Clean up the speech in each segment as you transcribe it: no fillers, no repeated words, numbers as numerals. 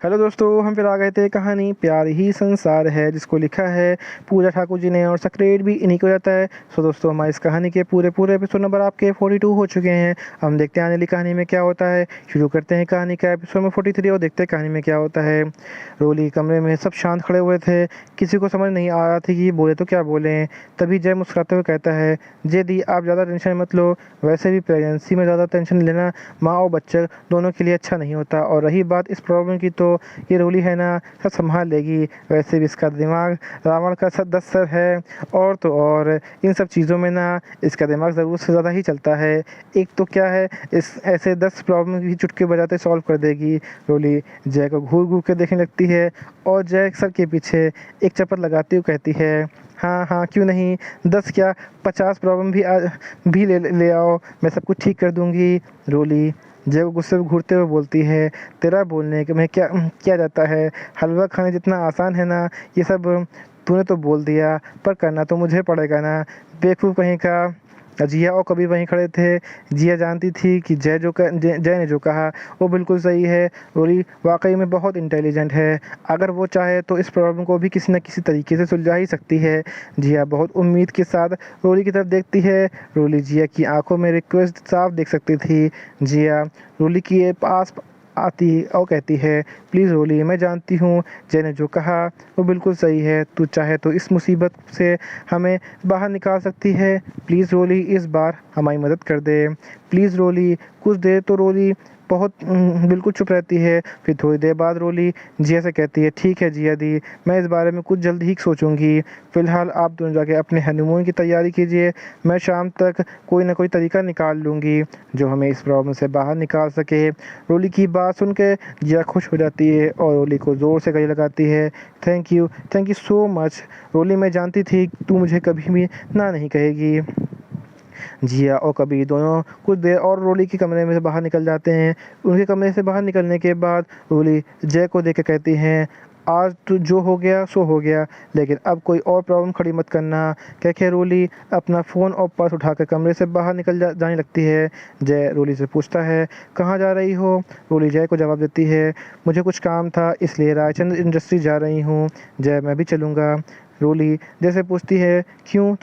Hello दोस्तों, हम फिर आ गए थे कहानी प्यार ही संसार है, जिसको लिखा है पूजा ठाकुर जी ने और सक्रेट भी इन्हीं को जाता है। सो दोस्तों, हमारी इस कहानी के पूरे एपिसोड नंबर आपके 42 हो चुके हैं। हम देखते हैं आने वाली कहानी में क्या होता है। शुरू करते हैं कहानी का एपिसोड में 43 और देखते हैं कहानी में क्या होता है। रोली कमरे में सब शांत खड़े हुए थे। किसी को समझ नहीं आ रहा था कि बोले तो क्या बोलें। तभी जय मुस्कुराते हुए कहता है, जय दी आप ज़्यादा टेंशन मत लो। वैसे भी प्रेगनेंसी में ज़्यादा टेंशन लेना माँ और बच्चे दोनों के लिए अच्छा नहीं होता। और रही बात इस प्रॉब्लम की, तो ये रोली है ना, सब संभाल लेगी। वैसे भी इसका दिमाग रावण का 10 सर है। और तो और इन सब चीज़ों में ना इसका दिमाग ज़रूरत से ज़्यादा ही चलता है। एक तो क्या है, इस ऐसे 10 प्रॉब्लम भी चुटकी बजाते सॉल्व कर देगी। रोली जय को घूर घूर के देखने लगती है और जय सर के पीछे एक चपत लगाती हुई कहती है, हाँ हाँ क्यों नहीं, 10 क्या 50 प्रॉब्लम भी ले आओ, मैं सब कुछ ठीक कर दूंगी। रोली जय को गुस्से में घूरते हुए बोलती है, तेरा बोलने के में क्या क्या जाता है, हलवा खाने जितना आसान है ना ये सब। तूने तो बोल दिया, पर करना तो मुझे पड़ेगा ना, बेवकूफ़ कहीं का। जिया और कभी वहीं खड़े थे। जिया जानती थी कि जय ने जो कहा वो बिल्कुल सही है। रोली वाकई में बहुत इंटेलिजेंट है। अगर वो चाहे तो इस प्रॉब्लम को भी किसी न किसी तरीके से सुलझा ही सकती है। जिया बहुत उम्मीद के साथ रोली की तरफ देखती है। रोली जिया की आंखों में रिक्वेस्ट साफ देख सकती थी। जिया रोली के पास आती और कहती है, प्लीज़ रोली, मैं जानती हूँ जय ने जो कहा वो बिल्कुल सही है। तू चाहे तो इस मुसीबत से हमें बाहर निकाल सकती है। प्लीज़ रोली, इस बार हमारी मदद कर दे। प्लीज़ रोली। कुछ देर तो रोली बहुत बिल्कुल चुप रहती है। फिर थोड़ी देर बाद रोली जिया से कहती है, ठीक है जिया दी, मैं इस बारे में कुछ जल्द ही सोचूंगी। फ़िलहाल आप दोनों जाके अपने हनीमून की तैयारी कीजिए। मैं शाम तक कोई ना कोई तरीका निकाल लूँगी जो हमें इस प्रॉब्लम से बाहर निकाल सके। रोली की बात सुन के जिया खुश हो जाती है और रोली को ज़ोर से गले लगाती है, थैंक यू सो मच रोली, मैं जानती थी तू मुझे कभी भी ना नहीं कहेगी। जिया और कबीर दोनों कुछ देर और रोली के कमरे में से बाहर निकल जाते हैं। उनके कमरे से बाहर निकलने के बाद रोली जय को देख के कहती हैं, आज तो जो हो गया सो हो गया, लेकिन अब कोई और प्रॉब्लम खड़ी मत करना। कह के रोली अपना फ़ोन और पर्स उठाकर कमरे से बाहर जाने लगती है। जय रोली से पूछता है, कहाँ जा रही हो। रोली जय को जवाब देती है, मुझे कुछ काम था इसलिए रायचंद इंडस्ट्री जा रही हूँ। जय, मैं भी चलूँगा। रोली जैसे पूछती है, क्यों,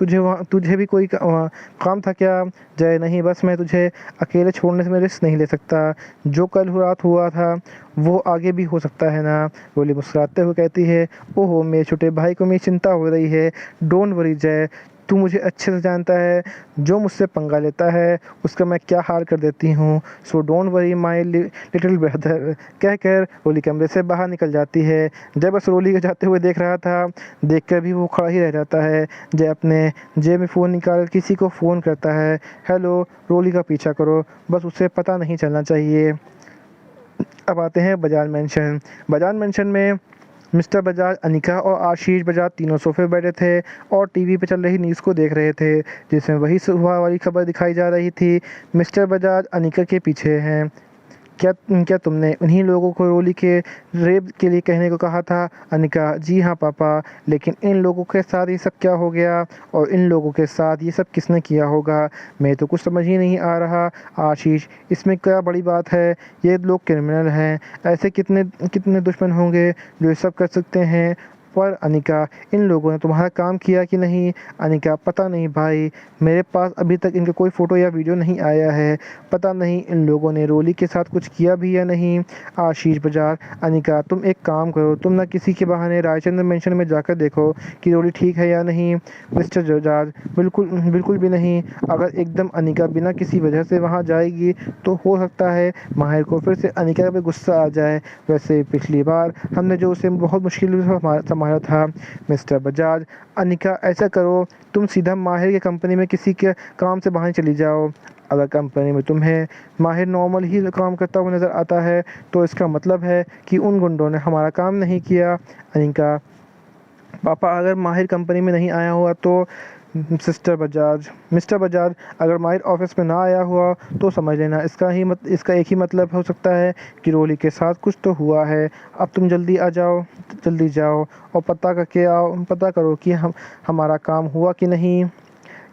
तुझे भी कोई वहाँ काम था क्या। जय, नहीं, बस मैं तुझे अकेले छोड़ने से मैं रिस्क नहीं ले सकता। जो कल रात हुआ था वो आगे भी हो सकता है ना। रोली मुस्कुराते हुए कहती है, ओहो मेरे छोटे भाई को मेरी चिंता हो रही है। डोंट वरी जय, तू मुझे अच्छे से जानता है, जो मुझसे पंगा लेता है उसका मैं क्या हाल कर देती हूँ। So don't worry my little brother. कह कर रोली कमरे से बाहर निकल जाती है। जय बस रोली को जाते हुए देख रहा था। देख कर भी वो खड़ा ही रह जाता है। जय अपने जेब में फ़ोन निकाल किसी को फ़ोन करता है, हेलो, रोली का पीछा करो, बस उसे पता नहीं चलना चाहिए। अब आते हैं बजाज मेंशन। बजाज मेंशन में मिस्टर बजाज, अनिका और आशीष बजाज तीनों सोफे पर बैठे थे और टीवी पे चल रही न्यूज़ को देख रहे थे, जिसमें वही सुबह वाली खबर दिखाई जा रही थी। मिस्टर बजाज अनिका के पीछे हैं। क्या क्या तुमने उन्हीं लोगों को रोली के रेप के लिए कहने को कहा था। अनिका, जी हाँ पापा, लेकिन इन लोगों के साथ ये सब क्या हो गया और इन लोगों के साथ ये सब किसने किया होगा, मैं तो कुछ समझ ही नहीं आ रहा। आशीष, इसमें क्या बड़ी बात है, ये लोग क्रिमिनल हैं, ऐसे कितने कितने दुश्मन होंगे जो ये सब कर सकते हैं। पर अनिका, इन लोगों ने तुम्हारा काम किया कि नहीं। अनिका, पता नहीं भाई, मेरे पास अभी तक इनका कोई फ़ोटो या वीडियो नहीं आया है, पता नहीं इन लोगों ने रोली के साथ कुछ किया भी या नहीं। आशीष बजाज, अनिका तुम एक काम करो, तुम ना किसी के बहाने रायचंद्र मेंशन में जाकर देखो कि रोली ठीक है या नहीं। मिस्टर बजाज, बिल्कुल बिल्कुल भी नहीं। अगर एकदम अनिका बिना किसी वजह से वहाँ जाएगी तो हो सकता है माहिर को फिर से अनिका पे गुस्सा आ जाए। वैसे पिछली बार हमने जो उसे बहुत मुश्किल से संभाला था। मिस्टर बजाज, अनिका ऐसा करो, तुम सीधा माहिर की कंपनी में किसी के काम से बाहर चली जाओ। अगर कंपनी में तुम्हें माहिर नॉर्मल ही काम करता हुआ नज़र आता है तो इसका मतलब है कि उन गुंडों ने हमारा काम नहीं किया। अनिका, पापा अगर माहिर कंपनी में नहीं आया हुआ तो। मिस्टर बजाज, अगर माहिर ऑफिस में ना आया हुआ तो समझ लेना इसका एक ही मतलब हो सकता है कि रोली के साथ कुछ तो हुआ है। अब तुम जल्दी आ जाओ, जल्दी जाओ और पता करो कि हमारा काम हुआ कि नहीं।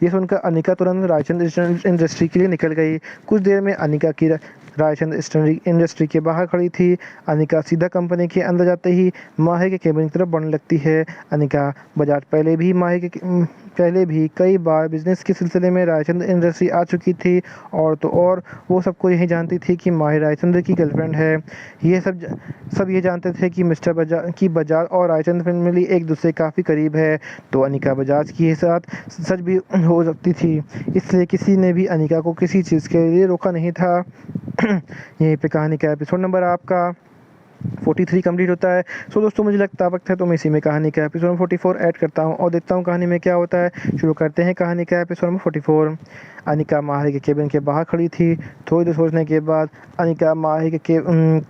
ये सुनकर अनिका तुरंत रायचंद इंडस्ट्री के लिए निकल गई। कुछ देर में अनिका की रायचंद इंडस्ट्री के बाहर खड़ी थी। अनिका सीधा कंपनी के अंदर जाते ही माहिर के केबिन की तरफ बढ़ने लगती है। अनिका बजाज पहले भी कई बार बिजनेस के सिलसिले में रायचंद इंडस्ट्री आ चुकी थी, और तो और वो सबको यही जानती थी कि माहिर रायचंद की गर्लफ्रेंड है। ये सब ये जानते थे कि बजाज और रायचंद फैमिली एक दूसरे काफ़ी करीब है, तो अनिका बजाज के साथ सच भी हो सकती थी। इसलिए किसी ने भी अनिका को किसी चीज़ के लिए रोका नहीं था। यहीं पे कहानी का एपिसोड नंबर आपका 43 कंप्लीट होता है। सो दोस्तों, मुझे लगता वक्त है तो मैं इसी में कहानी का एपिसोड नंबर 44 ऐड करता हूँ और देखता हूँ कहानी में क्या होता है। शुरू करते हैं कहानी का एपिसोड नंबर 44। अनिका माहिर के केबिन के बाहर खड़ी थी। थोड़ी देर सोचने के बाद अनिका माहिर के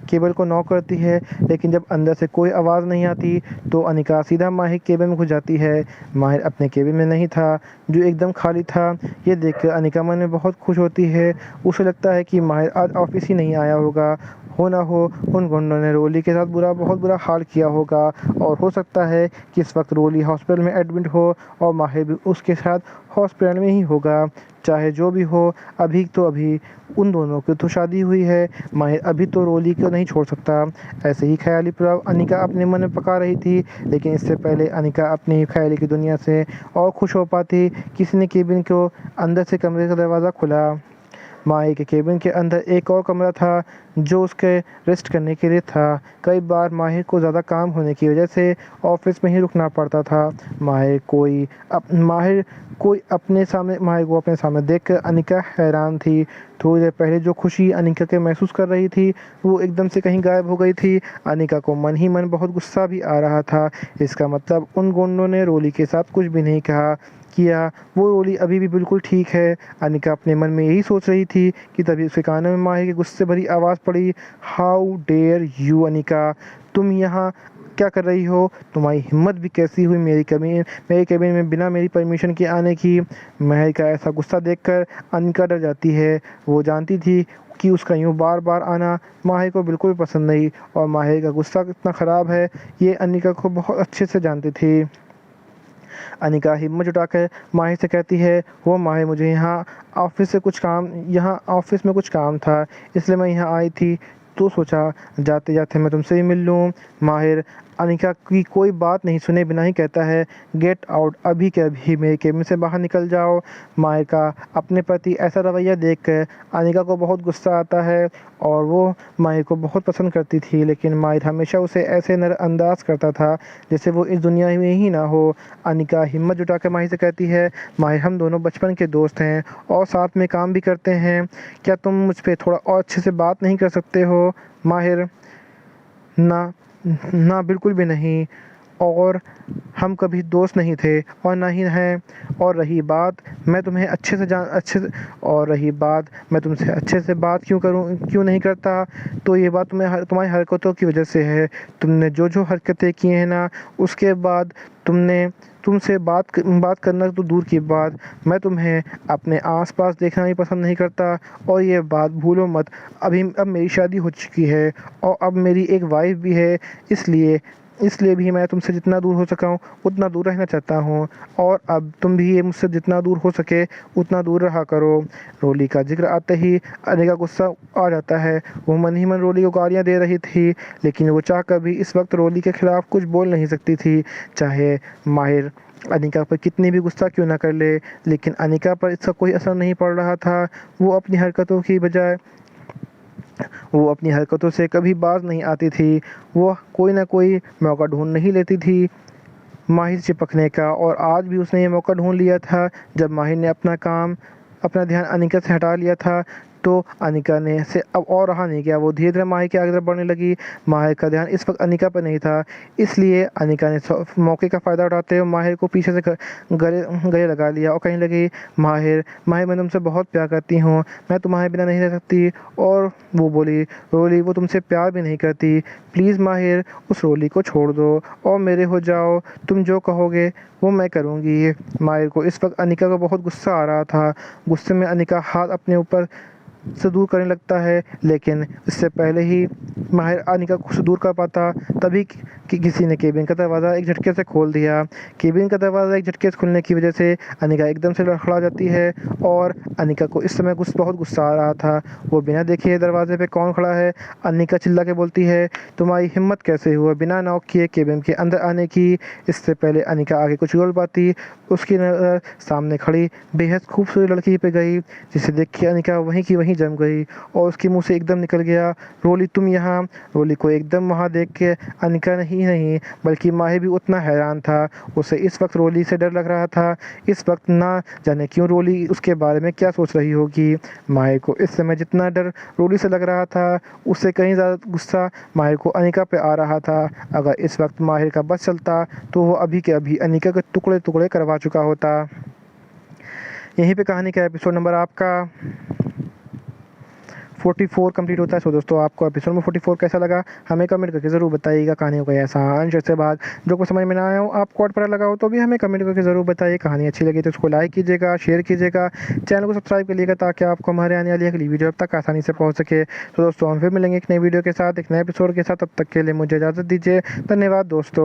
केबिन को नॉक करती है, लेकिन जब अंदर से कोई आवाज़ नहीं आती तो अनिका सीधा माहिर केबिन में घुस जाती है। माहिर अपने केबिन में नहीं था, जो एकदम खाली था। ये देखकर अनिका मन में बहुत खुश होती है। उसे लगता है कि माहिर आज ऑफिस ही नहीं आया होगा। हो ना हो उन गुंडों ने रोली के साथ बहुत बुरा हाल किया होगा, और हो सकता है कि इस वक्त रोली हॉस्पिटल में एडमिट हो और माहिर भी उसके साथ हॉस्पिटल में ही होगा। चाहे जो भी हो, अभी उन दोनों की तो शादी हुई है। माहिर अभी तो रोली को नहीं छोड़ सकता। ऐसे ही ख्याली प्रभाव अनिका अपने मन में पका रही थी, लेकिन इससे पहले अनिका अपनी ख्याली की दुनिया से और खुश हो पाती, किसी ने केबिन को अंदर से कमरे का दरवाज़ा खुला। माही के केबिन के अंदर एक और कमरा था जो उसके रेस्ट करने के लिए था। कई बार माहिर को ज़्यादा काम होने की वजह से ऑफिस में ही रुकना पड़ता था। माहिर को अपने सामने देखकर अनिका हैरान थी। थोड़ी देर पहले जो खुशी अनिका के महसूस कर रही थी, वो एकदम से कहीं गायब हो गई थी। अनिका को मन ही मन बहुत गुस्सा भी आ रहा था। इसका मतलब उन गुंडों ने रोली के साथ कुछ भी नहीं किया। वो रोली अभी भी बिल्कुल ठीक है। अनिका अपने मन में यही सोच रही थी कि तभी उसके कानों में माहिर की गुस्से भरी आवाज़ पड़ी। हाउ डेयर यू अनिका, तुम यहाँ क्या कर रही हो? तुम्हारी हिम्मत भी कैसी हुई मेरे केबिन में बिना मेरी परमिशन के आने की? माहिर का ऐसा गुस्सा देखकर अनिका डर जाती है। वो जानती थी कि उसका यूँ बार बार आना माहिर को बिल्कुल पसंद नहीं, और माहिर का गुस्सा कितना ख़राब है ये अनिका को बहुत अच्छे से जानती थी। अनिका हिम्मत जुटाकर माहिर से कहती है, वो माहिर, मुझे यहाँ ऑफिस में कुछ काम था, इसलिए मैं यहाँ आई थी, तो सोचा जाते जाते मैं तुमसे ही मिल लूँ। माहिर अनिका की कोई बात नहीं सुने बिना ही कहता है, गेट आउट, अभी के अभी मेरे केबिन से बाहर निकल जाओ। माहिर का अपने प्रति ऐसा रवैया देखकर अनिका को बहुत गुस्सा आता है, और वो माहिर को बहुत पसंद करती थी, लेकिन माहिर हमेशा उसे ऐसे नज़रअंदाज करता था जैसे वो इस दुनिया में ही ना हो। अनिका हिम्मत जुटाकर माहिर से कहती है, माहिर, हम दोनों बचपन के दोस्त हैं और साथ में काम भी करते हैं। क्या तुम मुझ पे थोड़ा और अच्छे से बात नहीं कर सकते हो? माहिर, ना ना, बिल्कुल भी नहीं, और हम कभी दोस्त नहीं थे और ना ही हैं। और रही बात मैं तुमसे अच्छे से बात क्यों नहीं करता, तो ये बात तुम्हारी हरकतों की वजह से है। तुमने जो हरकतें की हैं ना, उसके बाद तुमसे बात करना तो दूर की बात, मैं तुम्हें अपने आसपास देखना भी पसंद नहीं करता। और ये बात भूलो मत, अब मेरी शादी हो चुकी है और अब मेरी एक वाइफ भी है, इसलिए भी मैं तुमसे जितना दूर हो सका हूँ उतना दूर रहना चाहता हूँ, और अब तुम भी ये मुझसे जितना दूर हो सके उतना दूर रहा करो। रोली का जिक्र आते ही अनिका गुस्सा आ जाता है। वो मन ही मन रोली को गालियाँ दे रही थी, लेकिन वो चाहकर भी इस वक्त रोली के खिलाफ कुछ बोल नहीं सकती थी। चाहे माहिर अनिका पर कितनी भी गुस्सा क्यों ना कर ले, लेकिन अनिका पर इसका कोई असर नहीं पड़ रहा था। वो अपनी हरकतों से कभी बाज नहीं आती थी। वो कोई ना कोई मौका ढूंढ नहीं लेती थी माहिर चिपकने का, और आज भी उसने ये मौका ढूंढ लिया था। जब माहिर ने अपना ध्यान अनिका से हटा लिया था, तो अनिका ने से अब और रहा नहीं गया। वो धीरे धीरे माहिर के आगे तरफ बढ़ने लगी। माहिर का ध्यान इस वक्त अनिका पर नहीं था, इसलिए अनिका ने मौके का फ़ायदा उठाते हुए माहिर को पीछे से गले लगा लिया और कहने लगी, माहिर, मैं तुमसे बहुत प्यार करती हूँ, मैं तुम्हारे बिना नहीं रह सकती। और वो बोली, रोली, वो तुमसे प्यार भी नहीं करती, प्लीज़ माहिर, उस रोली को छोड़ दो और मेरे हो जाओ, तुम जो कहोगे वो मैं करूँगी। माहिर को इस वक्त अनिका को बहुत गुस्सा आ रहा था। गुस्से में अनिका हाथ अपने ऊपर से दूर करने लगता है, लेकिन इससे पहले ही माहिर अनिका को से दूर कर पाता तभी किसी ने केबिन का दरवाज़ा एक झटके से खोल दिया। केबिन का दरवाज़ा एक झटके से खुलने की वजह से अनिका एकदम से लड़खड़ा जाती है और अनिका को इस समय बहुत गुस्सा आ रहा था। वो बिना देखे दरवाजे पे कौन खड़ा है अनिका चिल्ला के बोलती है, तुम्हारी हिम्मत कैसे हुआ बिना नॉक किए केबिन के अंदर आने की। इससे पहले अनिका आगे कुछ बोल पाती, उसकी नज़र सामने खड़ी बेहद खूबसूरत लड़की पे गई, जिसे देख के अनिका वहीं की वहीं जम गई और उसके मुंह से एकदम निकल गया, रोली तुम यहाँ। रोली को एकदम वहाँ देख के अनिका नहीं बल्कि माहिर भी उतना हैरान था। उसे इस वक्त रोली से डर लग रहा था। इस वक्त ना जाने क्यों रोली उसके बारे में क्या सोच रही होगी। माहिर को इस समय जितना डर रोली से लग रहा था, उससे कहीं ज़्यादा गुस्सा माहिर को अनिका पे आ रहा था। अगर इस वक्त माहिर का बस चलता तो वो अभी के अभी अनिका के टुकड़े टुकड़े करवा चुका होता। यहीं पे कहानी का एपिसोड नंबर आपका 44 कंप्लीट होता है। सो दोस्तों, आपको एपिसोड नंबर 44 कैसा लगा हमें कमेंट करके ज़रूर बताइएगा। कहानी का आसान से भाग जो कुछ समझ में ना आया हो, आपको और पता लगा हो तो भी हमें कमेंट करके ज़रूर बताइए। कहानी अच्छी लगी तो उसको लाइक कीजिएगा, शेयर कीजिएगा, चैनल को सब्सक्राइब करिएगा ताकि आपको हमारे आने वाली अगली वीडियो अब तक आसानी से पहुँच सके। तो दोस्तों, हम फिर मिलेंगे एक नई वीडियो के साथ, एक नए एपिसोड के साथ। तब तक के लिए मुझे इजाज़त दीजिए। धन्यवाद दोस्तों।